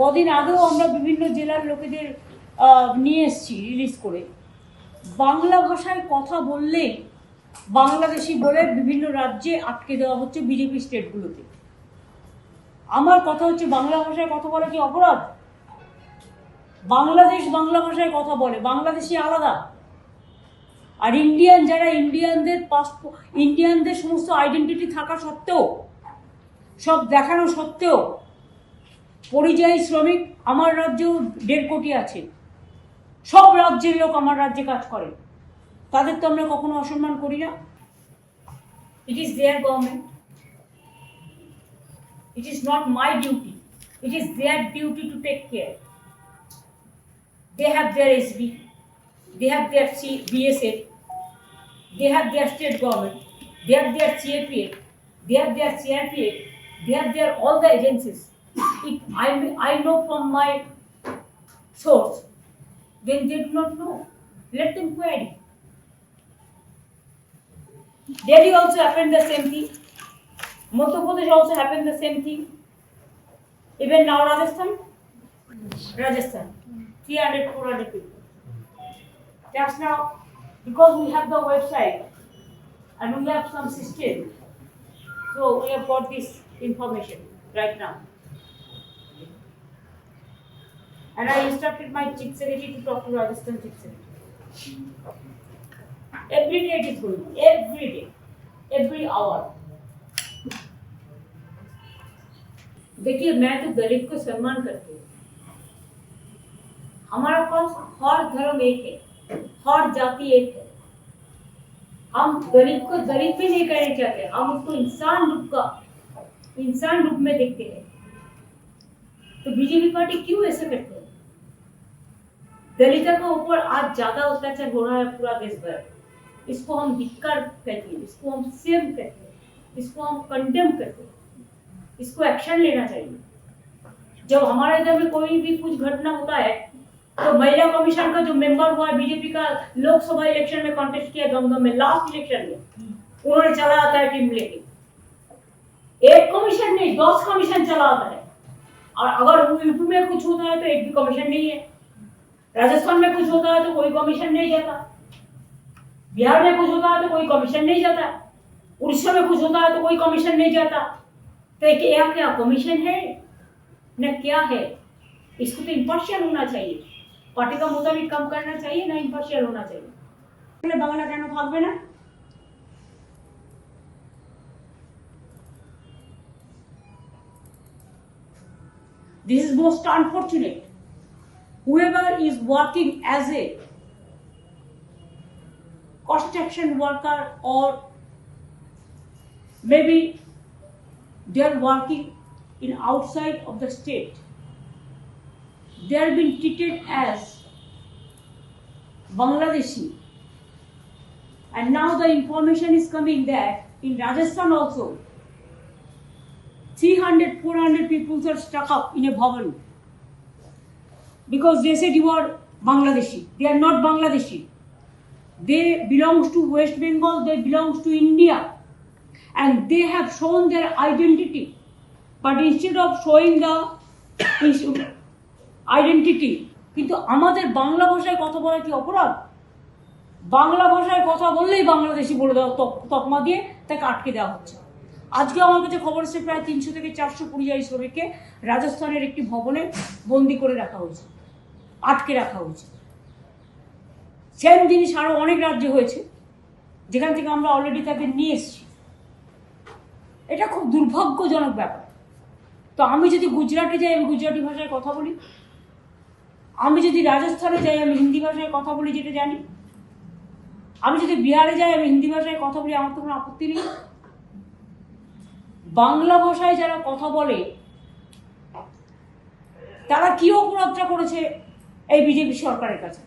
কদিন আগেও আমরা বিভিন্ন জেলার লোকেদের নিয়ে এসেছি রিলিজ করে। বাংলা ভাষায় কথা বললে বাংলাদেশি বলে বিভিন্ন রাজ্যে আটকে দেওয়া হচ্ছে বিজেপি স্টেটগুলোতে। আমার কথা হচ্ছে, বাংলা ভাষায় কথা বলা কি অপরাধ? বাংলাদেশ বাংলা ভাষায় কথা বলে, বাংলাদেশি আলাদা। আর ইন্ডিয়ান যারা, ইন্ডিয়ানদের পাসপোর্ট, ইন্ডিয়ানদের সমস্ত আইডেন্টিটি থাকা সত্ত্বেও, সব দেখানো সত্ত্বেও পরিযায়ী শ্রমিক আমার রাজ্যেও 1.5 কোটি আছে। সব রাজ্যের লোক আমার রাজ্যে কাজ করে, তাদের তো আমরা কখনো অসম্মান করি না। It is their government, it is not my duty, it is their duty to take care. They have their SB, they have their BSF, they have their state government, they have their CAPF, they have their CRPF, they have their all the agencies. If I know from my source, then they do not know. Let them query. Delhi also happened the same thing. Madhya Pradesh also happened the same thing. Even now Rajasthan. 300-400 people. Just now, because we have the website and we have some system, so we have got this information right now. And I instructed my chief secretary to talk to Rajasthan chief secretary. Every day it is going, every day, every hour. देखिए, मैं तो दलित को सम्मान करती हूँ। हमारा पास हर धर्म एक है, हर जाति एक है। हम दलित को दलित भी नहीं कहना चाहते, हम उसको इंसान रूप में देखते हैं। तो बीजेपी पार्टी क्यों ऐसे करते हैं? दलितों के ऊपर आज ज्यादा अत्याचार हो रहा है पूरा देश भर। इसको हम धिक्कार कहते हैं, इसको हम सेम कहते हैं, इसको हम कंडेम करते हैं। इसको एक्शन लेना चाहिए। जब हमारे इधर में कोई भी कुछ घटना होता है तो महिला कमीशन का जो मेंबर हुआ है बीजेपी का, लोकसभा इलेक्शन में कॉन्टेस्ट किया दमदम में, लास्ट इलेक्शन में उन्होंने चला आता है टीम लेके। एक कमीशन नहीं, 10 कमीशन चला आता है। और अगर यूपी में कुछ होता है तो एक भी कमीशन नहीं है, राजस्थान में कुछ होता है तो कोई कमीशन नहीं जाता, बिहार में कुछ होता है तो कोई कमीशन नहीं जाता, उड़ीसा में कुछ होता है तो कोई कमीशन नहीं जाता। तो यहाँ क्या कमीशन है न क्या है? इसको तो इम्पार्शियल होना चाहिए, पार्टी का मुताबिक काम करना चाहिए, ना इम्पार्शियल होना चाहिए। बांग्ला কেন থাকবে না? This is most unfortunate. Whoever is working as a construction worker or maybe they are working in outside of the state, they are being treated as Bangladeshi. And now the information is coming that in Rajasthan also 300-400 people are stuck up in a bhavan because they said you are Bangladeshi. They are not Bangladeshi. They belongs to West Bengal, they belongs to India, and they have shown their identity. But instead of showing the identity, কিন্তু আমাদের বাংলা ভাষায় কথা বলা কি অপরাধ? বাংলা ভাষায় কথা বললেই বাংলাদেশি বলে দেওয়া, তকমা দিয়ে তাকে আটকে দেওয়া হচ্ছে। আজকে আমার কাছে খবর এসেছে প্রায় 300 থেকে 400 পরিযায়ী শ্রমিককে রাজস্থানের একটি ভবনে বন্দি করে রাখা হয়েছে, আটকে রাখা হয়েছে। সেম জিনিস আরও অনেক রাজ্যে হয়েছে, যেখান থেকে আমরা অলরেডি তাদের নিয়ে এসেছি। এটা খুব দুর্ভাগ্যজনক ব্যাপার। তো আমি যদি গুজরাটে যাই, আমি গুজরাটি ভাষায় কথা বলি। আমি যদি রাজস্থানে যাই, আমি হিন্দি ভাষায় কথা বলি, যেটা জানি। আমি যদি বিহারে যাই, আমি হিন্দি ভাষায় কথা বলি, আমার তো কোনো আপত্তি নেই। বাংলা ভাষায় যারা কথা বলে তারা কি অপরাধটা করেছে এই বিজেপি সরকারের কাছে?